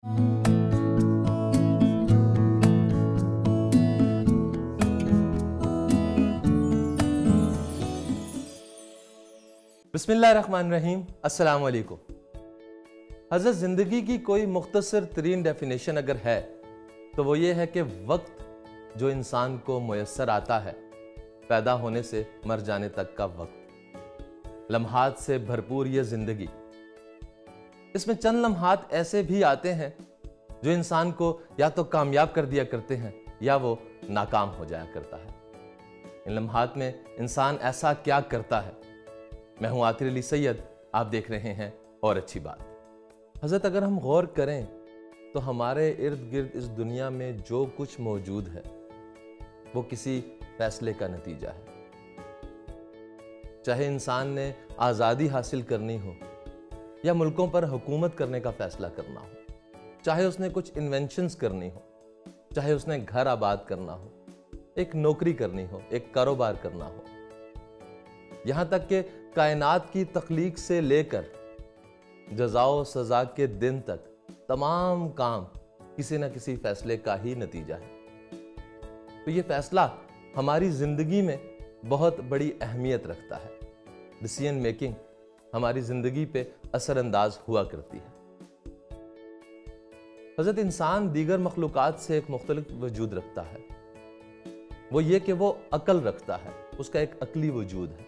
बिस्मिल्लाहिर्रहमानिर्रहीम, अस्सलाम वालेकुम। हज़रत ज़िंदगी की कोई मुख्तसर तरीन डेफिनेशन अगर है तो वो ये है कि वक्त जो इंसान को मुयस्सर आता है, पैदा होने से मर जाने तक का वक्त, लम्हात से भरपूर ये ज़िंदगी। इसमें चंद लम्हात ऐसे भी आते हैं जो इंसान को या तो कामयाब कर दिया करते हैं या वो नाकाम हो जाया करता है। इन लम्हात में इंसान ऐसा क्या करता है? मैं हूं आतिर अली सैयद, आप देख रहे हैं और अच्छी बात। हज़रत, अगर हम गौर करें तो हमारे इर्द गिर्द इस दुनिया में जो कुछ मौजूद है वो किसी फैसले का नतीजा है। चाहे इंसान ने आज़ादी हासिल करनी हो या मुल्कों पर हुकूमत करने का फैसला करना हो, चाहे उसने कुछ इन्वेंशंस करनी हो, चाहे उसने घर आबाद करना हो, एक नौकरी करनी हो, एक कारोबार करना हो, यहां तक कि कायनात की तख्लीक से लेकर जज़ाओ सज़ा के दिन तक तमाम काम किसी न किसी फैसले का ही नतीजा है। तो ये फैसला हमारी जिंदगी में बहुत बड़ी अहमियत रखता है। डिसीजन मेकिंग हमारी जिंदगी पे असरअंदाज हुआ करती है। हज़रत, इंसान दीगर मखलूकात से एक मुख्तलिफ वजूद रखता है। वो ये कि वो अकल रखता है, उसका एक अकली वजूद है।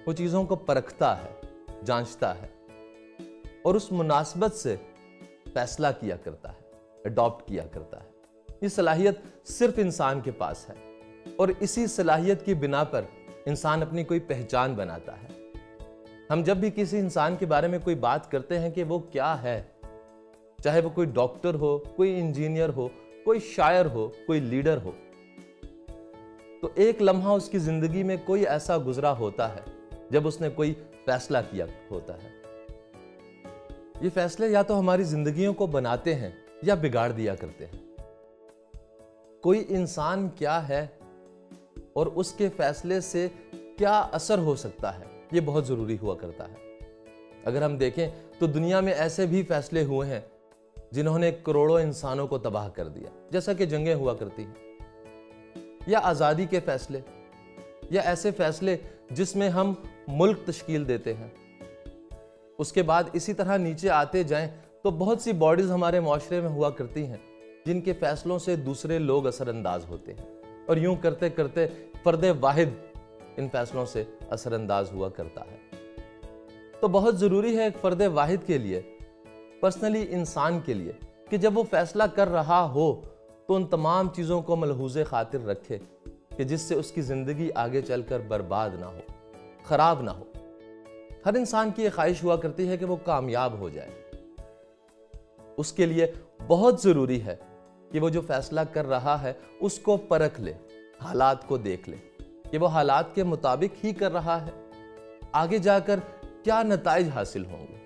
वो चीज़ों को परखता है, जांचता है और उस मुनासबत से फैसला किया करता है, अडॉप्ट किया करता है। ये सलाहियत सिर्फ इंसान के पास है और इसी सलाहियत की बिना पर इंसान अपनी कोई पहचान बनाता है। हम जब भी किसी इंसान के बारे में कोई बात करते हैं कि वो क्या है, चाहे वो कोई डॉक्टर हो, कोई इंजीनियर हो, कोई शायर हो, कोई लीडर हो, तो एक लम्हा उसकी जिंदगी में कोई ऐसा गुजरा होता है जब उसने कोई फैसला किया होता है। ये फैसले या तो हमारी जिंदगियों को बनाते हैं या बिगाड़ दिया करते हैं। कोई इंसान क्या है और उसके फैसले से क्या असर हो सकता है, ये बहुत जरूरी हुआ करता है। अगर हम देखें तो दुनिया में ऐसे भी फैसले हुए हैं जिन्होंने करोड़ों इंसानों को तबाह कर दिया, जैसा कि जंगें हुआ करती हैं, या आज़ादी के फैसले, या ऐसे फैसले जिसमें हम मुल्क तश्कील देते हैं। उसके बाद इसी तरह नीचे आते जाएं तो बहुत सी बॉडीज हमारे माशरे में हुआ करती हैं जिनके फैसलों से दूसरे लोग असरअंदाज होते हैं, और यूं करते करते फर्दे वाहिद इन फैसलों से असरअंदाज हुआ करता है। तो बहुत ज़रूरी है एक फर्दे वाहिद के लिए, पर्सनली इंसान के लिए, कि जब वो फैसला कर रहा हो तो उन तमाम चीज़ों को मलहूज़े खातिर रखे कि जिससे उसकी ज़िंदगी आगे चलकर बर्बाद ना हो, ख़राब ना हो। हर इंसान की ये ख्वाहिश हुआ करती है कि वो कामयाब हो जाए। उसके लिए बहुत ज़रूरी है कि वो जो फैसला कर रहा है उसको परख ले, हालात को देख ले कि वो हालात के मुताबिक ही कर रहा है, आगे जाकर क्या नताइज हासिल होंगे।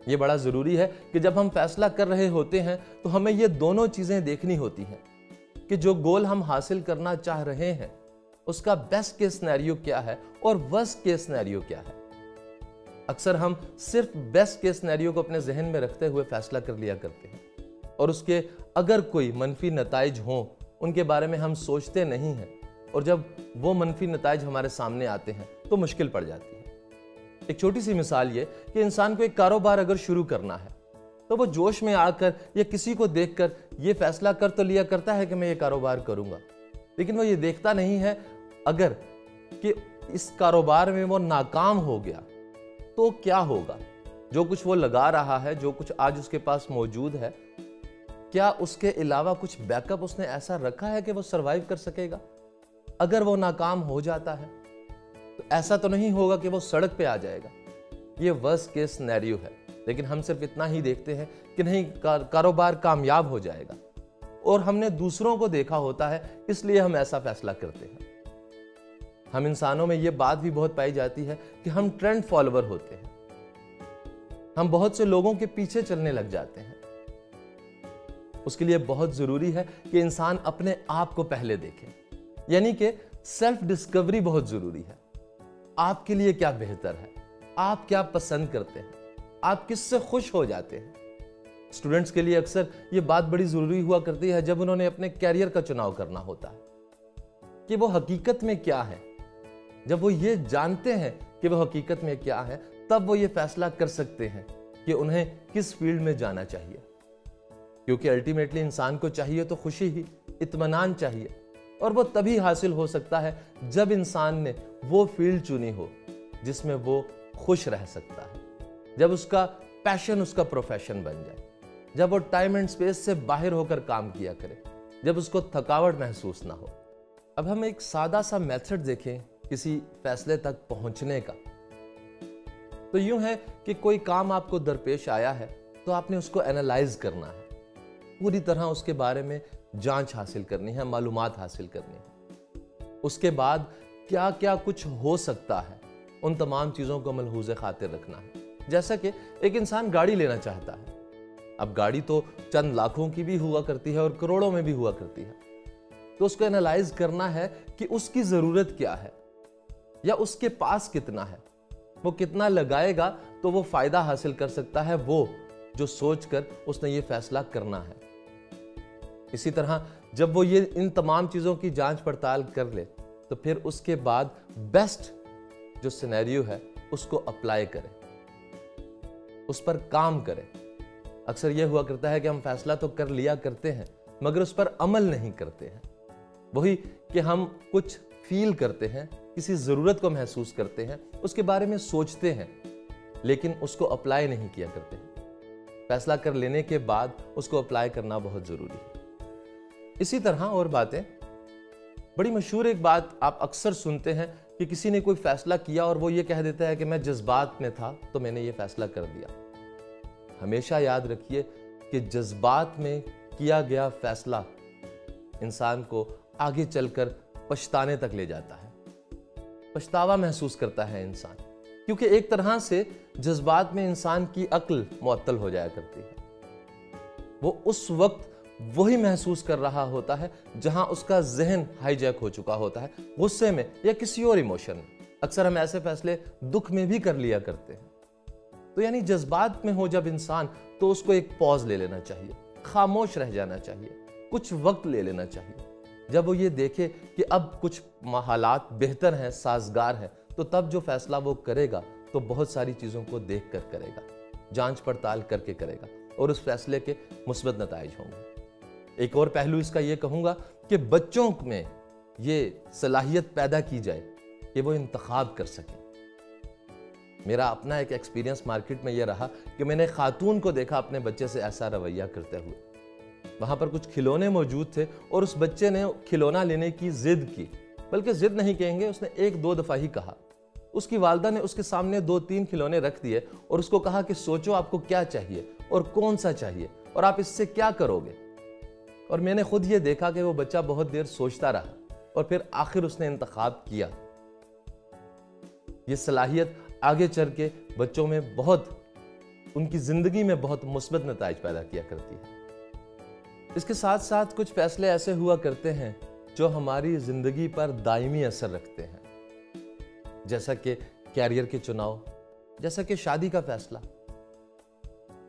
ये बड़ा ज़रूरी है कि जब हम फैसला कर रहे होते हैं तो हमें ये दोनों चीज़ें देखनी होती हैं कि जो गोल हम हासिल करना चाह रहे हैं उसका बेस्ट केस सिनेरियो क्या है और वर्स्ट केस सिनेरियो क्या है। अक्सर हम सिर्फ बेस्ट केस सिनेरियो को अपने जहन में रखते हुए फैसला कर लिया करते हैं और उसके अगर कोई मनफी नताइज हों उनके बारे में हम सोचते नहीं हैं, और जब वो मनफी नताइज हमारे सामने आते हैं तो मुश्किल पड़ जाती है। एक छोटी सी मिसाल ये कि इंसान को एक कारोबार अगर शुरू करना है तो वो जोश में आकर या किसी को देखकर ये फैसला कर तो लिया करता है कि मैं ये कारोबार करूंगा, लेकिन वो ये देखता नहीं है अगर कि इस कारोबार में वो नाकाम हो गया तो क्या होगा। जो कुछ वो लगा रहा है, जो कुछ आज उसके पास मौजूद है, क्या उसके अलावा कुछ बैकअप उसने ऐसा रखा है कि वो सरवाइव कर सकेगा। अगर वो नाकाम हो जाता है तो ऐसा तो नहीं होगा कि वो सड़क पे आ जाएगा। ये वर्स्ट केस सिनेरियो है, लेकिन हम सिर्फ इतना ही देखते हैं कि नहीं, कारोबार कामयाब हो जाएगा, और हमने दूसरों को देखा होता है इसलिए हम ऐसा फैसला करते हैं। हम इंसानों में ये बात भी बहुत पाई जाती है कि हम ट्रेंड फॉलोवर होते हैं, हम बहुत से लोगों के पीछे चलने लग जाते हैं। उसके लिए बहुत जरूरी है कि इंसान अपने आप को पहले देखे, यानी कि सेल्फ डिस्कवरी बहुत जरूरी है। आपके लिए क्या बेहतर है, आप क्या पसंद करते हैं, आप किससे खुश हो जाते हैं, स्टूडेंट्स के लिए अक्सर ये बात बड़ी जरूरी हुआ करती है जब उन्होंने अपने कैरियर का चुनाव करना होता है कि वो हकीकत में क्या है। जब वो ये जानते हैं कि वो हकीकत में क्या है, तब वो ये फैसला कर सकते हैं कि उन्हें किस फील्ड में जाना चाहिए। क्योंकि अल्टीमेटली इंसान को चाहिए तो खुशी ही, इत्मीनान चाहिए, और वो तभी हासिल हो सकता है जब इंसान ने वो फील्ड चुनी हो जिसमें वो खुश रह सकता है, जब उसका पैशन उसका प्रोफेशन बन जाए, जब वो टाइम एंड स्पेस से बाहर होकर काम किया करे, जब उसको थकावट महसूस ना हो। अब हम एक सादा सा मेथड देखें किसी फैसले तक पहुंचने का। तो यूं है कि कोई काम आपको दरपेश आया है तो आपने उसको एनालाइज करना है, पूरी तरह उसके बारे में जांच हासिल करनी है, मालूमात हासिल करनी है। उसके बाद क्या क्या कुछ हो सकता है, उन तमाम चीज़ों को मलहूज़े खातिर रखना है। जैसा कि एक इंसान गाड़ी लेना चाहता है, अब गाड़ी तो चंद लाखों की भी हुआ करती है और करोड़ों में भी हुआ करती है, तो उसको एनालाइज करना है कि उसकी ज़रूरत क्या है या उसके पास कितना है, वो कितना लगाएगा तो वो फ़ायदा हासिल कर सकता है, वो जो सोचकर उसने ये फैसला करना है। इसी तरह जब वो ये इन तमाम चीज़ों की जांच पड़ताल कर ले तो फिर उसके बाद बेस्ट जो सिनेरियो है उसको अप्लाई करे, उस पर काम करे। अक्सर यह हुआ करता है कि हम फैसला तो कर लिया करते हैं मगर उस पर अमल नहीं करते हैं। वही कि हम कुछ फील करते हैं, किसी ज़रूरत को महसूस करते हैं, उसके बारे में सोचते हैं, लेकिन उसको अप्लाई नहीं किया करते हैं। फैसला कर लेने के बाद उसको अप्लाई करना बहुत ज़रूरी है। इसी तरह और बातें, बड़ी मशहूर एक बात आप अक्सर सुनते हैं कि किसी ने कोई फैसला किया और वो ये कह देता है कि मैं जज्बात में था तो मैंने ये फैसला कर दिया। हमेशा याद रखिए कि जज्बात में किया गया फैसला इंसान को आगे चलकर पछताने तक ले जाता है, पछतावा महसूस करता है इंसान, क्योंकि एक तरह से जज्बात में इंसान की अक्ल मुअत्तल हो जाया करती है। वो उस वक्त वही महसूस कर रहा होता है जहां उसका जहन हाईजैक हो चुका होता है, गुस्से में या किसी और इमोशन में। अक्सर हम ऐसे फैसले दुख में भी कर लिया करते हैं। तो यानी जज्बात में हो जब इंसान, तो उसको एक पॉज ले लेना चाहिए, खामोश रह जाना चाहिए, कुछ वक्त ले लेना चाहिए। जब वो ये देखे कि अब कुछ हालात बेहतर हैं, साजगार हैं, तो तब जो फैसला वो करेगा तो बहुत सारी चीज़ों को देख कर करेगा, जांच पड़ताल करके करेगा और उस फैसले के मुस्बत नताइज होंगे। एक और पहलू इसका ये कहूँगा कि बच्चों में ये सलाहियत पैदा की जाए कि वो इंतखाब कर सकें। मेरा अपना एक एक्सपीरियंस मार्केट में ये रहा कि मैंने खातून को देखा अपने बच्चे से ऐसा रवैया करते हुए। वहाँ पर कुछ खिलौने मौजूद थे और उस बच्चे ने खिलौना लेने की जिद की, बल्कि जिद नहीं कहेंगे, उसने एक दो दफ़ा ही कहा। उसकी वालदा ने उसके सामने 2-3 खिलौने रख दिए और उसको कहा कि सोचो आपको क्या चाहिए और कौन सा चाहिए और आप इससे क्या करोगे। और मैंने खुद ये देखा कि वो बच्चा बहुत देर सोचता रहा और फिर आखिर उसने इंतखाब किया। ये सलाहियत आगे चल के बच्चों में बहुत, उनकी जिंदगी में बहुत मुस्बत नताइज पैदा किया करती है। इसके साथ साथ कुछ फैसले ऐसे हुआ करते हैं जो हमारी जिंदगी पर दायमी असर रखते हैं, जैसा कि कैरियर के चुनाव, जैसा कि शादी का फैसला।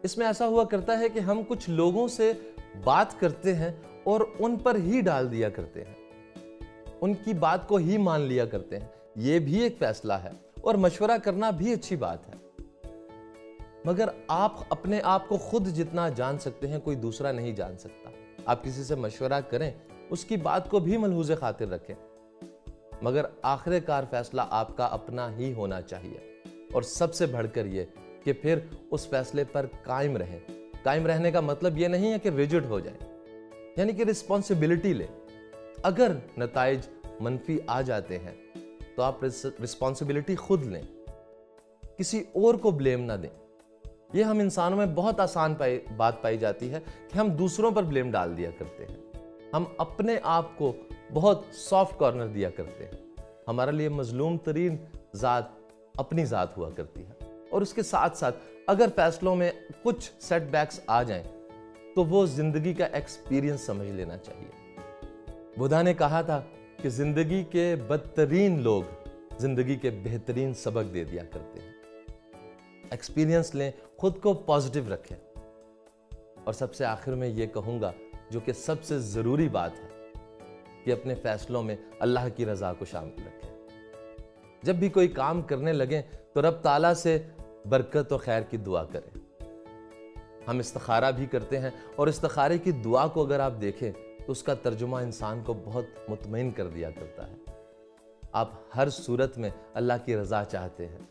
इसमें ऐसा हुआ करता है कि हम कुछ लोगों से बात करते हैं और उन पर ही डाल दिया करते हैं, उनकी बात को ही मान लिया करते हैं। यह भी एक फैसला है और मशवरा करना भी अच्छी बात है, मगर आप अपने आप को खुद जितना जान सकते हैं कोई दूसरा नहीं जान सकता। आप किसी से मशवरा करें, उसकी बात को भी मलहूज़े खातिर रखें, मगर आखिरकार फैसला आपका अपना ही होना चाहिए। और सबसे बढ़कर यह कि फिर उस फैसले पर कायम रहें। कायम रहने का मतलब यह नहीं है कि रिजिड हो जाए, यानी कि रिस्पॉन्सिबिलिटी ले। अगर नताइज मनफी आ जाते हैं तो आप रिस्पॉन्सिबिलिटी खुद लें, किसी और को ब्लेम ना दें। यह हम इंसानों में बहुत आसान बात पाई जाती है कि हम दूसरों पर ब्लेम डाल दिया करते हैं, हम अपने आप को बहुत सॉफ्ट कॉर्नर दिया करते हैं। हमारे लिए मजलूम तरीन ज़ात अपनी ज़ात हुआ करती है। और उसके साथ साथ अगर फैसलों में कुछ सेटबैक्स आ जाएं तो वो जिंदगी का एक्सपीरियंस समझ लेना चाहिए। बुद्धा ने कहा था कि जिंदगी के बदतरीन लोग जिंदगी के बेहतरीन सबक दे दिया करते हैं। एक्सपीरियंस लें, खुद को पॉजिटिव रखें। और सबसे आखिर में ये कहूँगा, जो कि सबसे ज़रूरी बात है, कि अपने फैसलों में अल्लाह की रज़ा को शामिल रखें। जब भी कोई काम करने लगें तो रब ताला से बरकत और खैर की दुआ करें। हम इस्तिखारा भी करते हैं, और इस्तिखारे की दुआ को अगर आप देखें तो उसका तर्जुमा इंसान को बहुत मुतमईन कर दिया करता है। आप हर सूरत में अल्लाह की रज़ा चाहते हैं,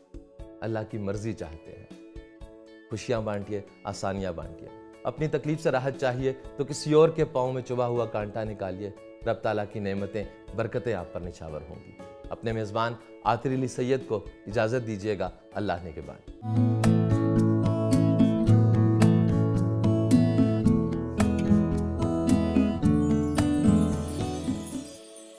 अल्लाह की मर्जी चाहते हैं। खुशियाँ बांटिए, आसानियाँ बांटिए। अपनी तकलीफ से राहत चाहिए तो किसी और के पाँव में चुभा हुआ कांटा निकालिए। रब ताला की नेमतें, बरकतें आप पर निछावर होंगी। अपने मेज़बान आतिर अली सैयद को इजाज़त दीजिएगा। अल्लाह ने के बाद।